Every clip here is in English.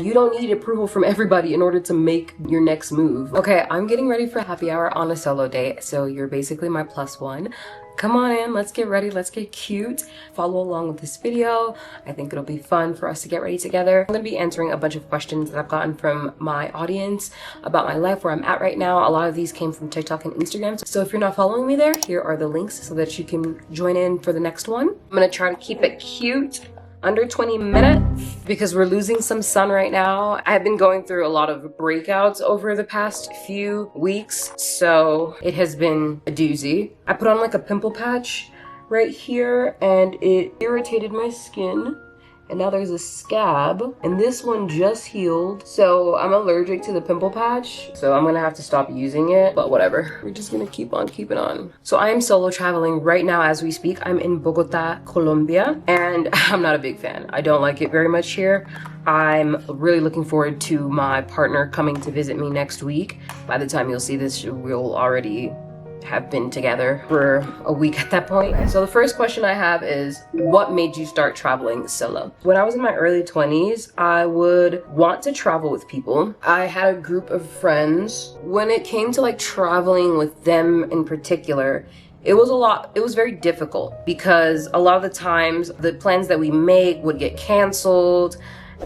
You don't need approval from everybody in order to make your next move. Okay, I'm getting ready for happy hour on a solo date, so you're basically my +1. Come on in, let's get ready, let's get cute. Follow along with this video. I think it'll be fun for us to get ready together. I'm gonna be answering a bunch of questions that I've gotten from my audience about my life, where I'm at right now. A lot of these came from TikTok and Instagram. So if you're not following me there, here are the links so that you can join in for the next one. I'm gonna try to keep it cute, under 20 minutes, because we're losing some sun right now. I've been going through a lot of breakouts over the past few weeks, so it has been a doozy. I put on like a pimple patch right here and it irritated my skin. And now there's a scab, and this one just healed. So I'm allergic to the pimple patch, so I'm gonna have to stop using it, but whatever. We're just gonna keep on keeping on. So I am solo traveling right now as we speak. I'm in Bogota, Colombia, and I'm not a big fan. I don't like it very much here. I'm really looking forward to my partner coming to visit me next week. By the time you'll see this, we'll already have been together for a week at that point. So the first question I have is, what made you start traveling solo? When I was in my early 20s, I would want to travel with people. I had a group of friends. When it came to like traveling with them in particular, it was very difficult because a lot of the times the plans that we make would get canceled.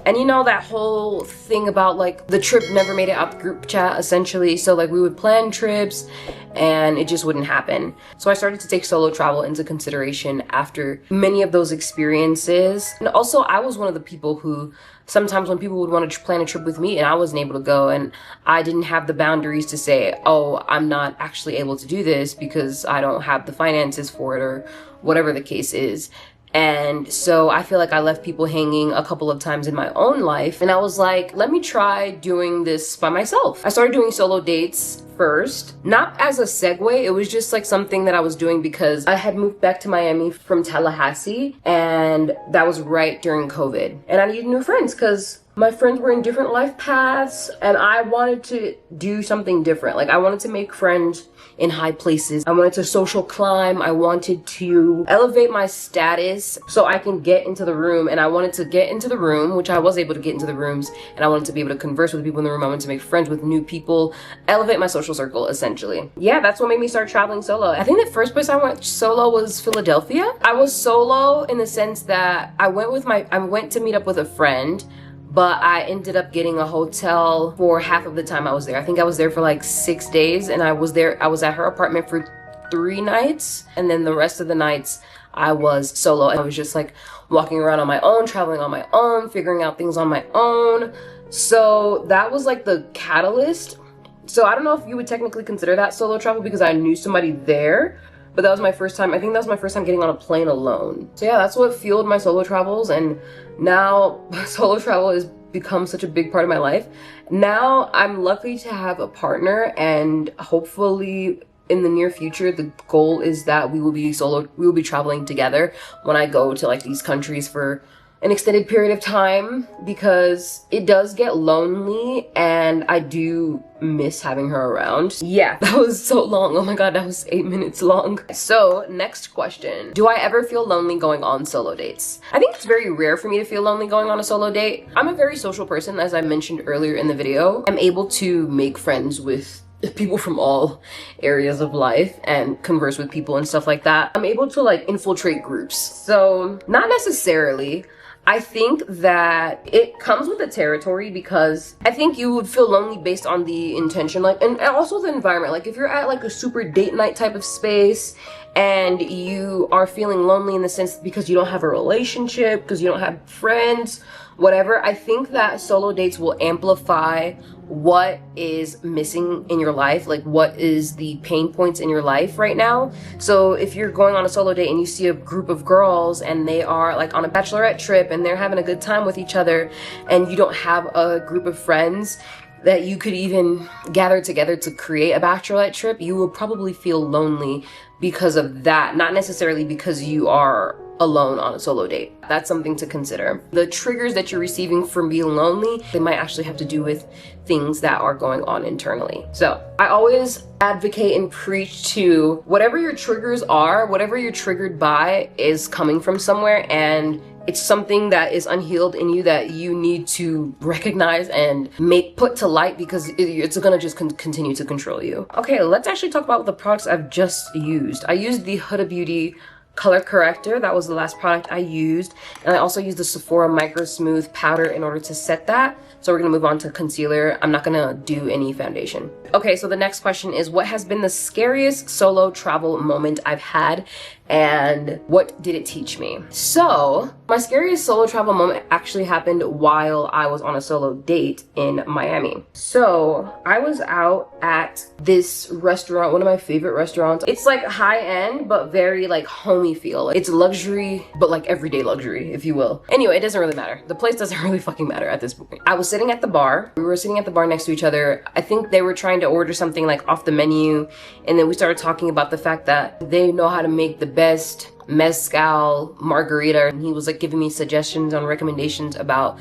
And you know that whole thing about like the trip never made it out the group chat essentially. So like we would plan trips and it just wouldn't happen. So I started to take solo travel into consideration after many of those experiences. And also I was one of the people who sometimes when people would want to plan a trip with me and I wasn't able to go, and I didn't have the boundaries to say, oh, I'm not actually able to do this because I don't have the finances for it or whatever the case is. And so I feel like I left people hanging a couple of times in my own life. And I was like, let me try doing this by myself. I started doing solo dates first, not as a segue. It was just like something that I was doing because I had moved back to Miami from Tallahassee, and that was right during COVID. And I needed new friends because my friends were in different life paths and I wanted to do something different. Like I wanted to make friends in high places. I wanted to social climb. I wanted to elevate my status so I can get into the room. And I wanted to get into the room, which I was able to get into the rooms, and I wanted to be able to converse with people in the room. I wanted to make friends with new people, elevate my social circle essentially. Yeah, that's what made me start traveling solo. I think the first place I went solo was Philadelphia. I was solo in the sense that I went to meet up with a friend, but I ended up getting a hotel for half of the time I was there. I think I was there for like 6 days, and I was at her apartment for 3 nights, and then the rest of the nights I was solo. And I was just like walking around on my own, traveling on my own, figuring out things on my own. So that was like the catalyst. So I don't know if you would technically consider that solo travel because I knew somebody there, but that was my first time. I think that was my first time getting on a plane alone. So yeah, that's what fueled my solo travels, and now solo travel has become such a big part of my life. Now I'm lucky to have a partner, and hopefully in the near future, the goal is that we will be traveling together when I go to like these countries for an extended period of time, because it does get lonely and I do miss having her around. Yeah, that was so long. Oh my god, that was 8 minutes long. So next question, do I ever feel lonely going on solo dates? I think it's very rare for me to feel lonely going on a solo date. I'm a very social person, as I mentioned earlier in the video. I'm able to make friends with people from all areas of life and converse with people and stuff like that. I'm able to like infiltrate groups. So not necessarily. I think that it comes with the territory, because I think you would feel lonely based on the intention, like, and also the environment. Like if you're at like a super date night type of space and you are feeling lonely in the sense because you don't have a relationship, because you don't have friends, whatever, I think that solo dates will amplify what is missing in your life, like what is the pain points in your life right now. So if you're going on a solo date and you see a group of girls and they are like on a bachelorette trip and they're having a good time with each other, and you don't have a group of friends that you could even gather together to create a bachelorette trip, you will probably feel lonely because of that, not necessarily because you are alone on a solo date. That's something to consider. The triggers that you're receiving from being lonely, they might actually have to do with things that are going on internally. So I always advocate and preach to whatever your triggers are, whatever you're triggered by is coming from somewhere, and it's something that is unhealed in you that you need to recognize and put to light, because it's gonna just continue to control you. Okay, let's actually talk about the products I've just used. I used the Huda Beauty color corrector. That was the last product I used, and I also used the Sephora Micro Smooth powder in order to set that. So we're gonna move on to concealer. I'm not gonna do any foundation. Okay, so the next question is, what has been the scariest solo travel moment I've had, and what did it teach me? So my scariest solo travel moment actually happened while I was on a solo date in Miami. So I was out at this restaurant, one of my favorite restaurants. It's like high end, but very like homey feel. It's luxury, but like everyday luxury, if you will. Anyway, it doesn't really matter. The place doesn't really fucking matter at this point. I was sitting at the bar. We were sitting at the bar next to each other. I think they were trying to order something like off the menu, and then we started talking about the fact that they know how to make the best mezcal margarita, and he was like giving me suggestions on recommendations about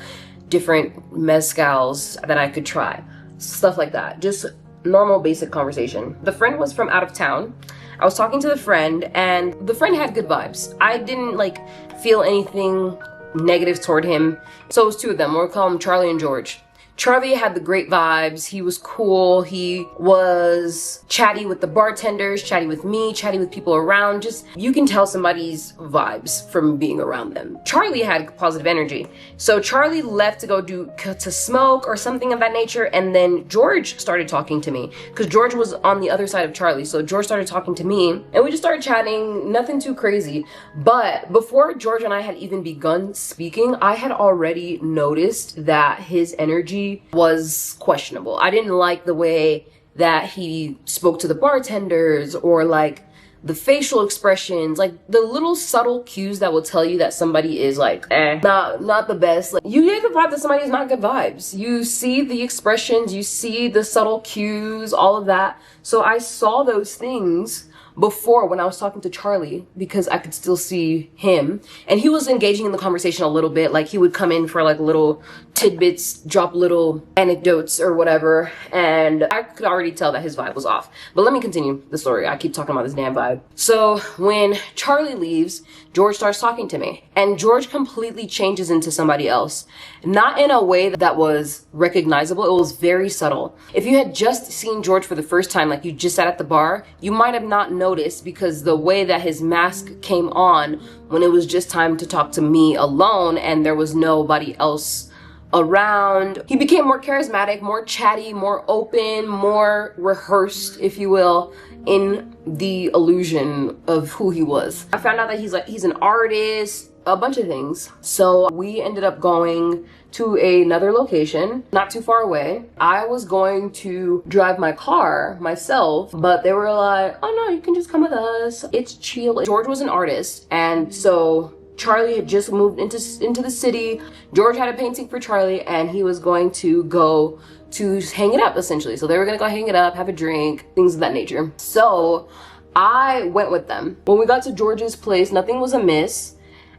different mezcals that I could try, stuff like that. Just normal basic conversation. The friend was from out of town. I was talking to the friend, and the friend had good vibes. I didn't like feel anything negative toward him. So it was two of them. We'll call them Charlie and George. Charlie had the great vibes. He was cool. He was chatty with the bartenders, chatty with me, chatty with people around. Just, you can tell somebody's vibes from being around them. Charlie had positive energy. So Charlie left to go to smoke or something of that nature. And then George started talking to me, because George was on the other side of Charlie. So George started talking to me, and we just started chatting, nothing too crazy. But before George and I had even begun speaking, I had already noticed that his energy was questionable. I didn't like the way that he spoke to the bartenders, or like the facial expressions, like the little subtle cues that will tell you that somebody is like, not the best. Like, you get the vibe that somebody is not good vibes. You see the expressions, you see the subtle cues, all of that. So I saw those things before when I was talking to Charlie, because I could still see him, and he was engaging in the conversation a little bit. Like, he would come in for like little tidbits, drop little anecdotes or whatever, and I could already tell that his vibe was off. But let me continue the story. I keep talking about this damn vibe. So when Charlie leaves, George starts talking to me, and George completely changes into somebody else. Not in a way that was recognizable. It was very subtle. If you had just seen George for the first time, like you just sat at the bar, you might have not noticed, because the way that his mask came on when it was just time to talk to me alone and there was nobody else around, he became more charismatic, more chatty, more open, more rehearsed, if you will, in the illusion of who he was. I found out that he's an artist, a bunch of things. So we ended up going to another location not too far away. I was going to drive my car myself, but they were like, oh no, you can just come with us, it's chill. George was an artist, and so Charlie had just moved into the city. George had a painting for Charlie, and he was going to go to hang it up, essentially. So they were gonna go hang it up, have a drink, things of that nature. So I went with them. When we got to George's place, nothing was amiss.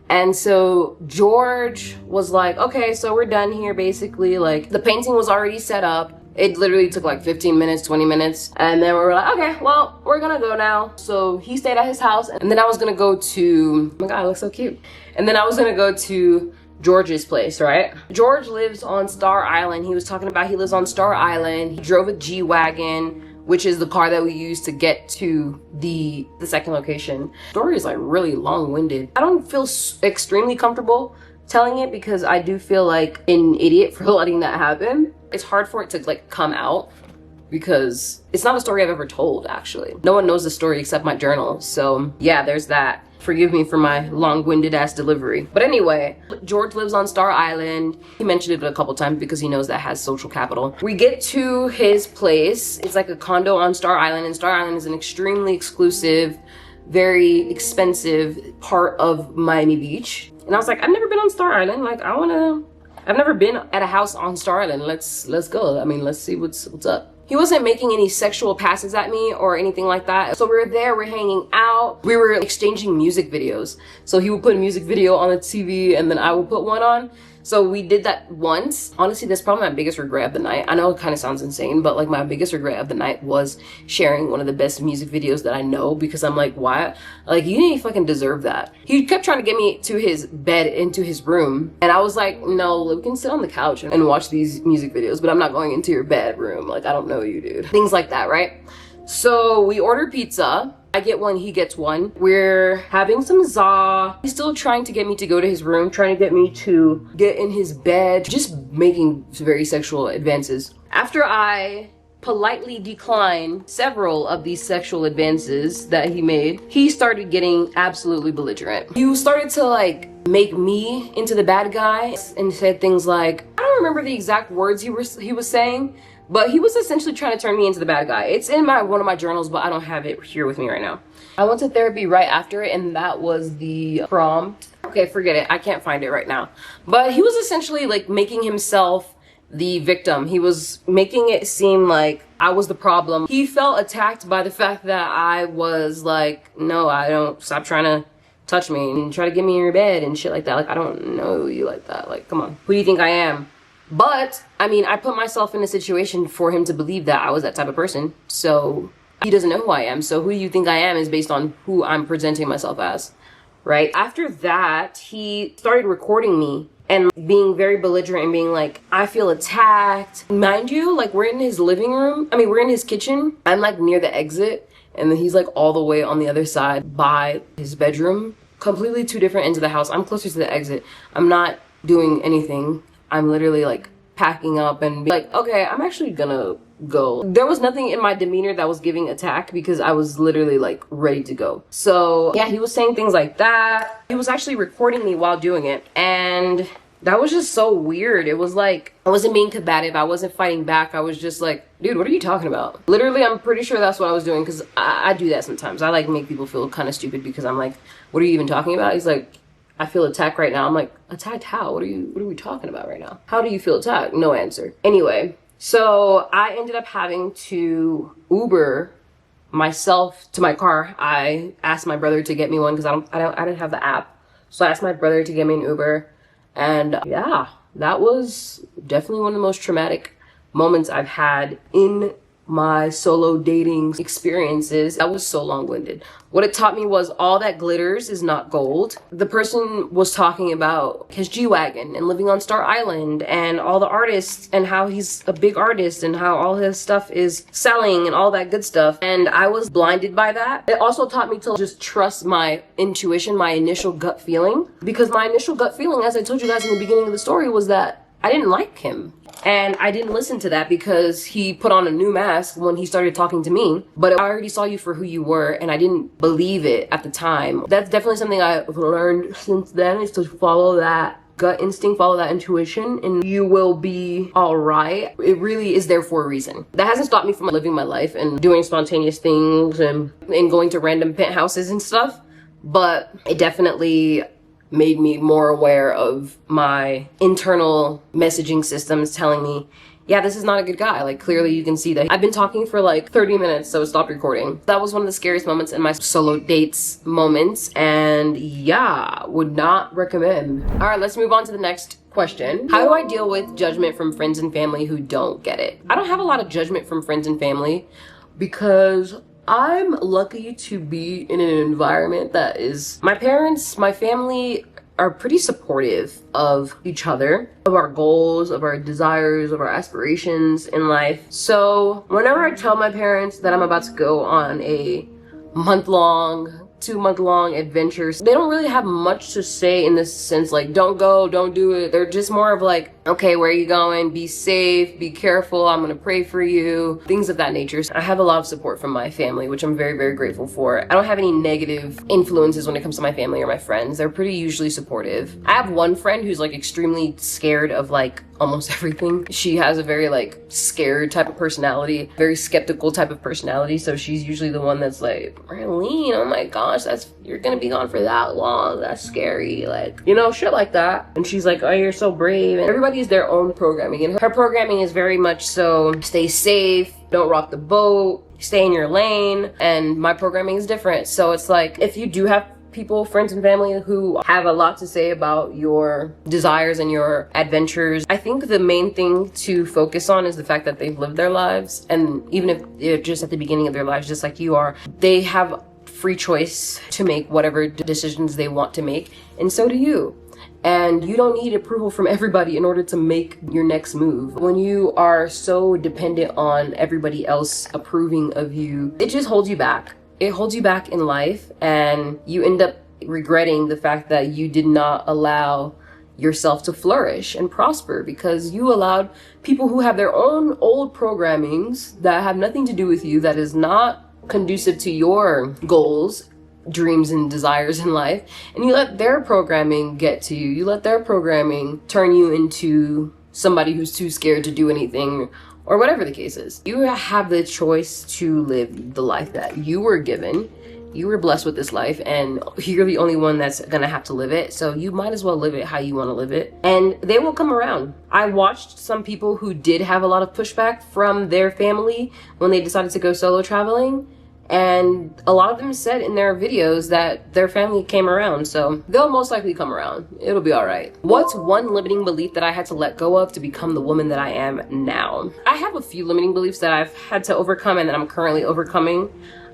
And so George was like, okay, so we're done here, basically. Like, the painting was already set up. It literally took like 15 minutes, 20 minutes. And then we were like, okay, well, we're gonna go now. So he stayed at his house, and then I was gonna go to, oh my God, I look so cute. And then I was gonna go to George's place, right? George lives on Star Island. He was talking about he lives on Star Island. He drove a G-Wagon, which is the car that we used to get to the second location. The story is like really long-winded. I don't feel extremely comfortable telling it, because I do feel like an idiot for letting that happen. It's hard for it to like come out, because it's not a story I've ever told, actually. No one knows the story except my journal. So yeah, there's that. Forgive me for my long-winded ass delivery. But anyway, George lives on Star Island. He mentioned it a couple times because he knows that has social capital. We get to his place. It's like a condo on Star Island, and Star Island is an extremely exclusive, very expensive part of Miami Beach. And I was like, I've never been on Star Island. Like, I've never been at a house on Star Island. Let's go. I mean, let's see what's up. He wasn't making any sexual passes at me or anything like that. So we were there, we're hanging out. We were exchanging music videos. So he would put a music video on the TV, and then I would put one on. So we did that once. Honestly, that's probably my biggest regret of the night. I know it kind of sounds insane, but like my biggest regret of the night was sharing one of the best music videos that I know, because I'm like, why? Like, you didn't fucking deserve that. He kept trying to get me to his bed, into his room, and I was like, no, we can sit on the couch and watch these music videos, but I'm not going into your bedroom. Like, I don't know you, dude. Things like that, right? So we ordered pizza. I get one, he gets one. We're having some za. He's still trying to get me to go to his room, trying to get me to get in his bed, just making very sexual advances. After I politely declined several of these sexual advances that he made, he started getting absolutely belligerent. He started to like make me into the bad guy and said things like, I don't remember the exact words he was saying, but he was essentially trying to turn me into the bad guy. It's in one of my journals, but I don't have it here with me right now. I went to therapy right after it, and that was the prompt. Okay, forget it. I can't find it right now. But he was essentially like making himself the victim. He was making it seem like I was the problem. He felt attacked by the fact that I was like, no, I don't, stop trying to touch me and try to get me in your bed and shit like that. Like, I don't know you like that. Like, come on. Who do you think I am? But, I mean, I put myself in a situation for him to believe that I was that type of person. So, he doesn't know who I am. So, who you think I am is based on who I'm presenting myself as, right? After that, he started recording me and being very belligerent and being like, I feel attacked. Mind you, like, we're in his living room. I mean, we're in his kitchen. I'm, like, near the exit. And then he's, like, all the way on the other side by his bedroom. Completely two different ends of the house. I'm closer to the exit. I'm not doing anything. I'm literally like packing up and be like, okay, I'm actually gonna go. There was nothing in my demeanor that was giving attack because I was literally like ready to go. So yeah, he was saying things like that. He was actually recording me while doing it, and that was just so weird. It was like, I wasn't being combative. I wasn't fighting back. I was just like, dude, what are you talking about? Literally, I'm pretty sure that's what I was doing, because I do that sometimes. I like make people feel kind of stupid because I'm like, what are you even talking about? He's like, I feel attacked right now. I'm like, attacked how? What are we talking about right now? How do you feel attacked? No answer. Anyway, so I ended up having to Uber myself to my car. I asked my brother to get me one because I didn't have the app. So I asked my brother to get me an Uber, and yeah, that was definitely one of the most traumatic moments I've had in my solo dating experiences. That was so long-winded. What it taught me was all that glitters is not gold. The person was talking about his G-Wagon and living on Star Island and all the artists and how he's a big artist and how all his stuff is selling and all that good stuff. And I was blinded by that. It also taught me to just trust my intuition, my initial gut feeling. Because my initial gut feeling, as I told you guys in the beginning of the story, was that I didn't like him. And I didn't listen to that because he put on a new mask when he started talking to me. But I already saw you for who you were, and I didn't believe it at the time. That's definitely something I've learned since then, is to follow that gut instinct, follow that intuition, and you will be all right. It really is there for a reason. That hasn't stopped me from living my life and doing spontaneous things and going to random penthouses and stuff. But it definitely made me more aware of my internal messaging systems telling me, yeah, this is not a good guy. Like, clearly you can see that. I've been talking for like 30 minutes, so stop recording. That was one of the scariest moments in my solo dates moments, and yeah, would not recommend. All right, let's move on to the next question. How do I deal with judgment from friends and family who don't get it? I don't have a lot of judgment from friends and family because I'm lucky to be in an environment that is, my parents, my family are pretty supportive of each other, of our goals, of our desires, of our aspirations in life. So whenever I tell my parents that I'm about to go on a month-long, 2-month-long adventures, they don't really have much to say in this sense, like, don't go, don't do it. They're just more of like, okay, where are you going? Be safe, be careful, I'm gonna pray for you, things of that nature. So I have a lot of support from my family, which I'm very, very grateful for. I don't have any negative influences when it comes to my family or my friends. They're pretty usually supportive. I have one friend who's like extremely scared of like almost everything. She has a very like scared type of personality, very skeptical type of personality. So she's usually the one that's like, Marlene, oh my gosh, you're gonna be gone for that long, that's scary, like, you know, shit like that. And she's like, oh, you're so brave. And everybody is their own programming, and her programming is very much so stay safe, don't rock the boat, stay in your lane. And my programming is different. So it's like, if you do have people, friends and family who have a lot to say about your desires and your adventures. I think the main thing to focus on is the fact that they've lived their lives, and even if they're just at the beginning of their lives, just like you are, they have free choice to make whatever decisions they want to make, and so do you. And you don't need approval from everybody in order to make your next move. When you are so dependent on everybody else approving of you, it just holds you back. It holds you back in life, and you end up regretting the fact that you did not allow yourself to flourish and prosper, because you allowed people who have their own old programmings that have nothing to do with you, that is not conducive to your goals, dreams and desires in life, and you let their programming get to you. You let their programming turn you into somebody who's too scared to do anything, or whatever the case is. You have the choice to live the life that you were given. You were blessed with this life, and you're the only one that's gonna have to live it, so you might as well live it how you want to live it, and they will come around. I watched some people who did have a lot of pushback from their family when they decided to go solo traveling, and a lot of them said in their videos that their family came around, so they'll most likely come around. It'll be all right. What's one limiting belief that I had to let go of to become the woman that I am now? I have a few limiting beliefs that I've had to overcome and that I'm currently overcoming.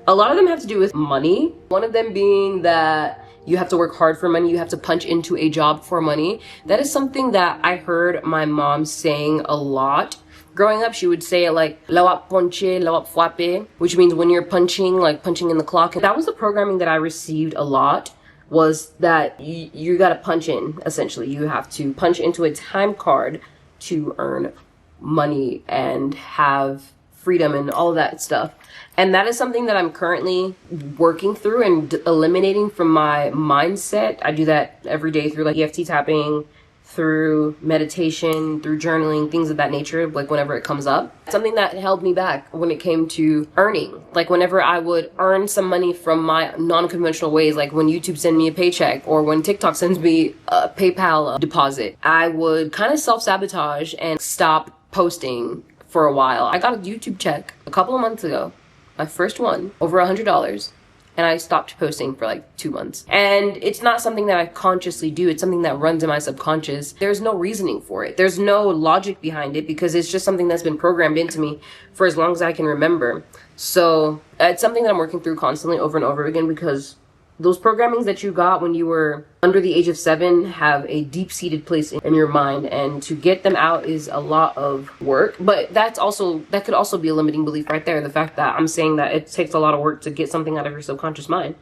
A lot of them have to do with money. One of them being that you have to work hard for money, you have to punch into a job for money. That is something that I heard my mom saying a lot. Growing up, she would say it like, lawap ponche, lawap fwape, which means when you're punching, like punching in the clock. And that was the programming that I received a lot, was that you gotta punch in, essentially. You have to punch into a time card to earn money and have freedom and all of that stuff. And that is something that I'm currently working through and eliminating from my mindset. I do that every day through like EFT tapping, through meditation, through journaling, things of that nature, like whenever it comes up. Something that held me back when it came to earning. Like whenever I would earn some money from my non-conventional ways, like when YouTube sends me a paycheck or when TikTok sends me a PayPal deposit, I would kind of self-sabotage and stop posting for a while. I got a YouTube check a couple of months ago, my first one, over $100. And I stopped posting for like 2 months. And it's not something that I consciously do. It's something that runs in my subconscious. There's no reasoning for it. There's no logic behind it, because it's just something that's been programmed into me for as long as I can remember. So it's something that I'm working through constantly over and over again, because those programmings that you got when you were under the age of 7 have a deep-seated place in your mind, and to get them out is a lot of work. But that could also be a limiting belief right there. The fact that I'm saying that it takes a lot of work to get something out of your subconscious mind.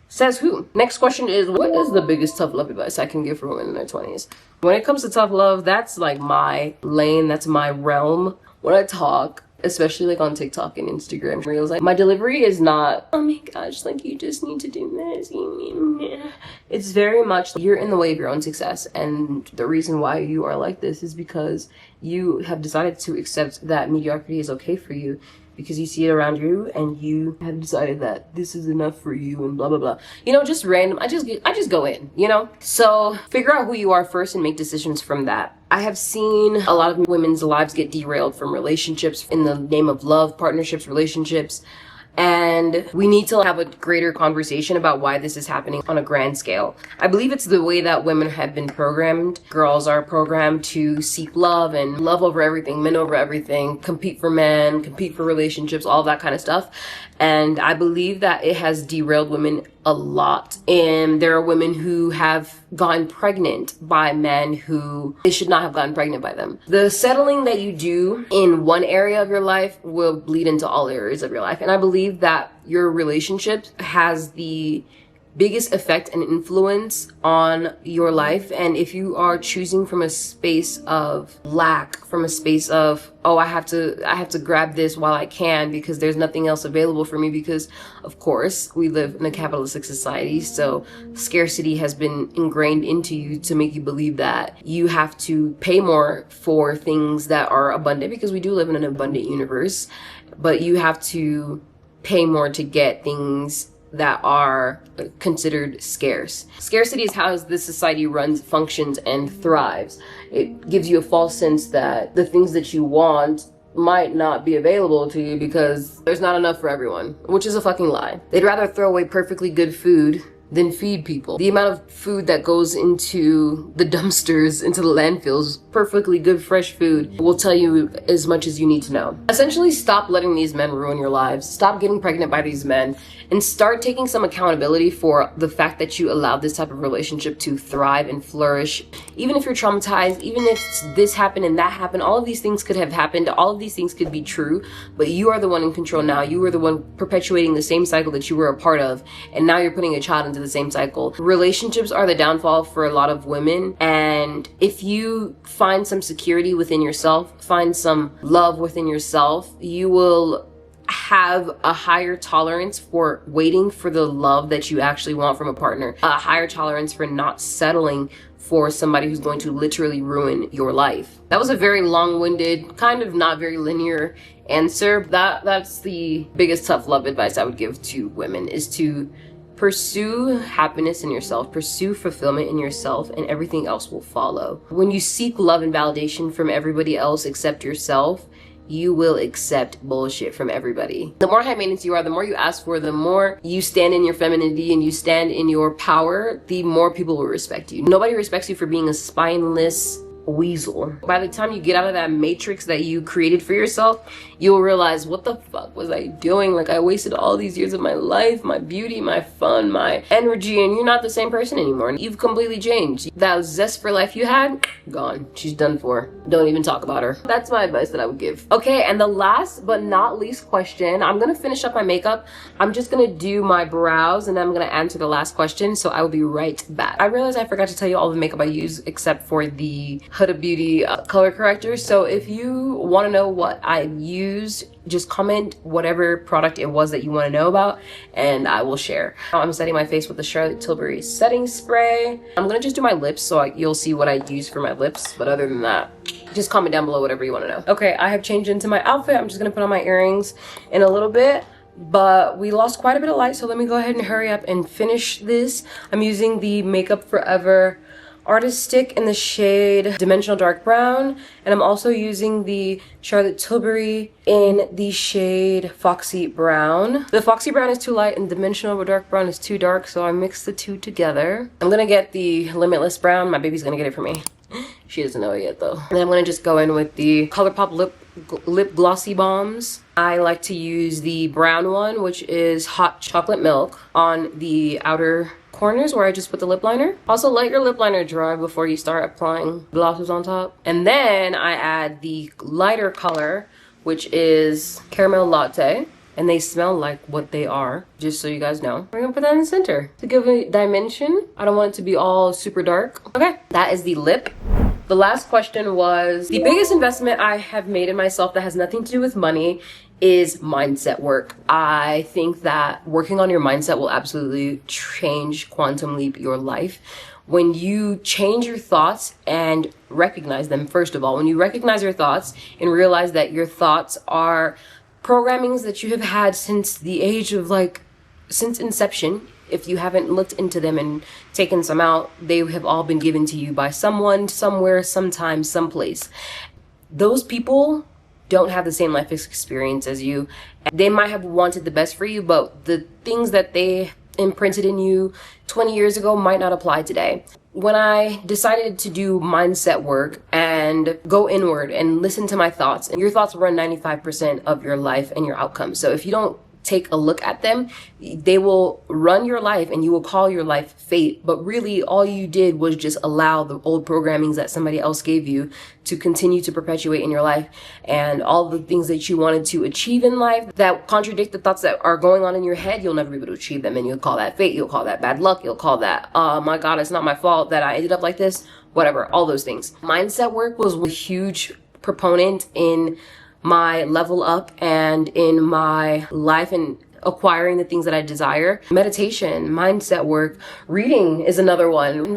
Says who? Next question is, what is the biggest tough love advice I can give for women in their 20s? When it comes to tough love, that's like my lane, that's my realm. When I talk, especially like on TikTok and Instagram reels, like my delivery is not, oh my gosh, like you just need to do this. It's very much, you're in the way of your own success, and the reason why you are like this is because you have decided to accept that mediocrity is okay for you, because you see it around you and you have decided that this is enough for you and blah blah blah, you know, just random. I just go in, you know. So figure out who you are first and make decisions from that. I have seen a lot of women's lives get derailed from relationships in the name of love, partnerships, relationships. And we need to have a greater conversation about why this is happening on a grand scale. I believe it's the way that women have been programmed. Girls are programmed to seek love and love over everything, men over everything, compete for men, compete for relationships, all that kind of stuff. And I believe that it has derailed women a lot. And there are women who have gotten pregnant by men who they should not have gotten pregnant by them. The settling that you do in one area of your life will bleed into all areas of your life. And I believe that your relationship has the biggest effect and influence on your life. And if you are choosing from a space of lack, from a space of, oh, I have to grab this while I can because there's nothing else available for me, because of course we live in a capitalistic society, so scarcity has been ingrained into you to make you believe that you have to pay more for things that are abundant, because we do live in an abundant universe, but you have to pay more to get things that are considered scarce. Scarcity is how this society runs, functions, and thrives. It gives you a false sense that the things that you want might not be available to you because there's not enough for everyone, which is a fucking lie. They'd rather throw away perfectly good food then feed people. The amount of food that goes into the dumpsters, into the landfills, perfectly good fresh food, will tell you as much as you need to know. Essentially, stop letting these men ruin your lives. Stop getting pregnant by these men, and start taking some accountability for the fact that you allowed this type of relationship to thrive and flourish. Even if you're traumatized, even if this happened and that happened, all of these things could have happened, all of these things could be true, but you are the one in control now. You were the one perpetuating the same cycle that you were a part of, and now you're putting a child into the same cycle. Relationships are the downfall for a lot of women, and if you find some security within yourself, find some love within yourself, you will have a higher tolerance for waiting for the love that you actually want from a partner, a higher tolerance for not settling for somebody who's going to literally ruin your life. That was a very long-winded, kind of not very linear answer. That's the biggest tough love advice I would give to women, is to pursue happiness in yourself, pursue fulfillment in yourself, and everything else will follow. When you seek love and validation from everybody else except yourself, you will accept bullshit from everybody. The more high maintenance you are, the more you ask for, the more you stand in your femininity and you stand in your power, the more people will respect you. Nobody respects you for being a spineless weasel. By the time you get out of that matrix that you created for yourself, you'll realize, what the fuck was I doing? Like, I wasted all these years of my life, my beauty, my fun, my energy, and you're not the same person anymore. You've completely changed. That zest for life you had, gone. She's done for. Don't even talk about her. That's my advice that I would give. Okay, and the last but not least question, I'm gonna finish up my makeup. I'm just gonna do my brows and then I'm gonna answer the last question, so I will be right back. I realized I forgot to tell you all the makeup I use except for the Huda Beauty color corrector. So if you want to know what I used, just comment whatever product it was that you want to know about and I will share. Now I'm setting my face with the Charlotte Tilbury setting spray. I'm gonna just do my lips so you'll see what I use for my lips, but other than that, just comment down below whatever you want to know. Okay, I have changed into my outfit. I'm just gonna put on my earrings in a little bit, but we lost quite a bit of light, so let me go ahead and hurry up and finish this. I'm using the Makeup Forever Artist Stick in the shade Dimensional Dark Brown, and I'm also using the Charlotte Tilbury in the shade Foxy Brown. The Foxy Brown is too light and Dimensional Dark Brown is too dark, so I mixed the two together. I'm gonna get the Limitless Brown. My baby's gonna get it for me. She doesn't know it yet though. And then I'm gonna just go in with the ColourPop lip glossy bombs. I like to use the brown one, which is Hot Chocolate Milk, on the outer corners where I just put the lip liner. Also, let your lip liner dry before you start applying glosses on top. And then I add the lighter color, which is Caramel Latte. And they smell like what they are, just so you guys know. We're gonna put that in the center to give a dimension. I don't want it to be all super dark. Okay, that is the lip. The last question was, the biggest investment I have made in myself that has nothing to do with money is mindset work. I think that working on your mindset will absolutely change, quantum leap your life. When you change your thoughts and recognize them, first of all, when you recognize your thoughts and realize that your thoughts are programmings that you have had since the age of since inception. If you haven't looked into them and taken some out, they have all been given to you by someone, somewhere, sometime, someplace. Those people don't have the same life experience as you. They might have wanted the best for you, but the things that they imprinted in you 20 years ago might not apply today. When I decided to do mindset work and go inward and listen to my thoughts, and your thoughts run 95% of your life and your outcomes. So if you don't take a look at them, they will run your life and you will call your life fate. But really all you did was just allow the old programmings that somebody else gave you to continue to perpetuate in your life, and all the things that you wanted to achieve in life that contradict the thoughts that are going on in your head, you'll never be able to achieve them, and you'll call that fate, you'll call that bad luck, you'll call that, oh my god, it's not my fault that I ended up like this, whatever, all those things. Mindset work was a huge proponent in my level up and in my life and acquiring the things that I desire. Meditation, mindset work, reading is another one.